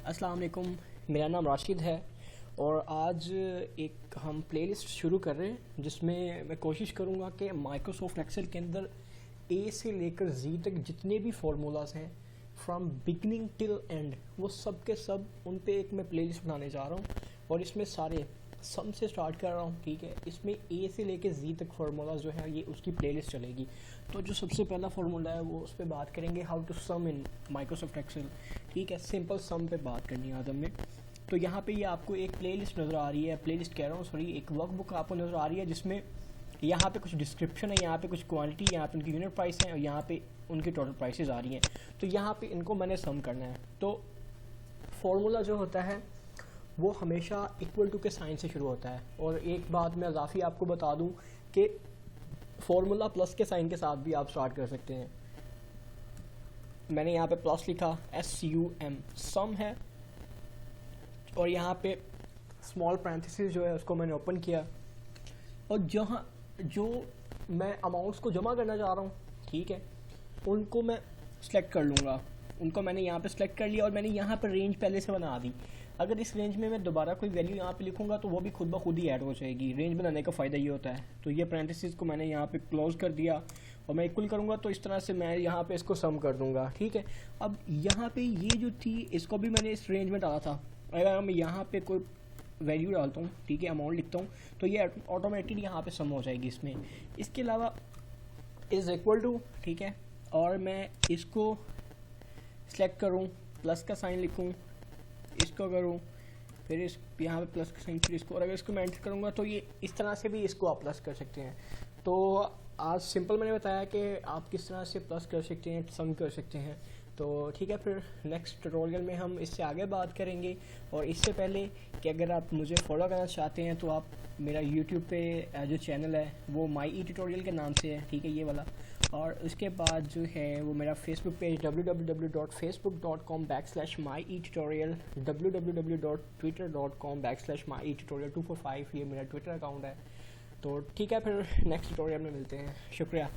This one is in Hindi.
अस्सलाम वालेकुम। मेरा नाम राशिद है और आज एक हम प्लेलिस्ट शुरू कर रहे हैं जिसमें मैं कोशिश करूँगा कि माइक्रोसॉफ्ट एक्सेल के अंदर ए से लेकर जी तक जितने भी फार्मूलाज हैं फ्रॉम बिगनिंग टिल एंड वो सब के सब उन पे एक मैं प्लेलिस्ट बनाने जा रहा हूँ और इसमें सारे सम से स्टार्ट कर रहा हूँ। ठीक है, इसमें ए से लेके जी तक फार्मूला जो है ये उसकी प्लेलिस्ट चलेगी। तो जो सबसे पहला फार्मूला है वो उस पर बात करेंगे, how to sum in Microsoft Excel. ठीक है, सिंपल सम पे बात करनी है आज हमने। तो यहाँ पे ये आपको एक प्लेलिस्ट नज़र आ रही है, प्लेलिस्ट कह रहा हूँ सॉरी, एक वर्कबुक आपको नज़र आ रही है जिसमें यहाँ पे कुछ डिस्क्रिप्शन है, यहाँ पे कुछ क्वांटिटी, यहाँ पे उनकी यूनिट प्राइस है और यहाँ पे उनकी टोटल प्राइसेस आ रही हैं। तो यहाँ पे इनको मैंने सम करना है। तो फार्मूला जो होता है वो हमेशा इक्वल टू के साइन से शुरू होता है। और एक बात मैं इजाफी आपको बता दूं कि फार्मूला प्लस के साइन के साथ भी आप स्टार्ट कर सकते हैं। मैंने यहाँ पे प्लस लिखा, SUM सम है, और यहाँ पे स्मॉल पैरेंथेसिस जो है उसको मैंने ओपन किया और जहाँ जो मैं अमाउंट्स को जमा करना चाह रहा हूँ, ठीक है, उनको मैं सेलेक्ट कर लूँगा। उनको मैंने यहाँ पे सेलेक्ट कर लिया और मैंने यहाँ पर रेंज पहले से बना दी। अगर इस रेंज में मैं दोबारा कोई वैल्यू यहाँ पे लिखूँगा तो वो भी खुद ब खुद ही ऐड हो जाएगी। रेंज बनाने का फ़ायदा ये होता है। तो ये पैरेंथेसिस को मैंने यहाँ पे क्लोज कर दिया और मैं इक्वल करूँगा तो इस तरह से मैं यहाँ पे इसको सम कर दूँगा। ठीक है, अब यहाँ पे ये जो थी इसको भी मैंने इस रेंज में डाला था। अगर मैं यहाँ पे कोई वैल्यू डालता हूँ, ठीक है, अमाउंट लिखता हूँ, तो ये ऑटोमेटिकली यहाँ पे सम हो जाएगी इसमें। इसके अलावा इज़ इक्वल टू, ठीक है, और मैं इसको सेलेक्ट करूँ, प्लस का साइन लिखूँ, इसको करूँ, फिर इस यहाँ पे प्लस का साइन, फिर इसको, और अगर इसको मैं एंटर करूँगा तो ये इस तरह से भी इसको आप प्लस कर सकते हैं। तो आज सिंपल मैंने बताया कि आप किस तरह से प्लस कर सकते हैं, सम कर सकते हैं। तो ठीक है, फिर नेक्स्ट ट्यूटोरियल में हम इससे आगे बात करेंगे। और इससे पहले कि अगर आप मुझे फॉलो करना चाहते हैं तो आप मेरा यूट्यूब पे जो चैनल है वो माई ई ट्यूटोरियल के नाम से है, ठीक है, ये वाला। और उसके बाद जो है वो मेरा फेसबुक पेज www.facebook.com/myetutorial, www.twitter.com/myetutorial245, ये मेरा ट्विटर अकाउंट है। तो ठीक है, फिर नेक्स्ट ट्यूटोरियल में मिलते हैं। शुक्रिया।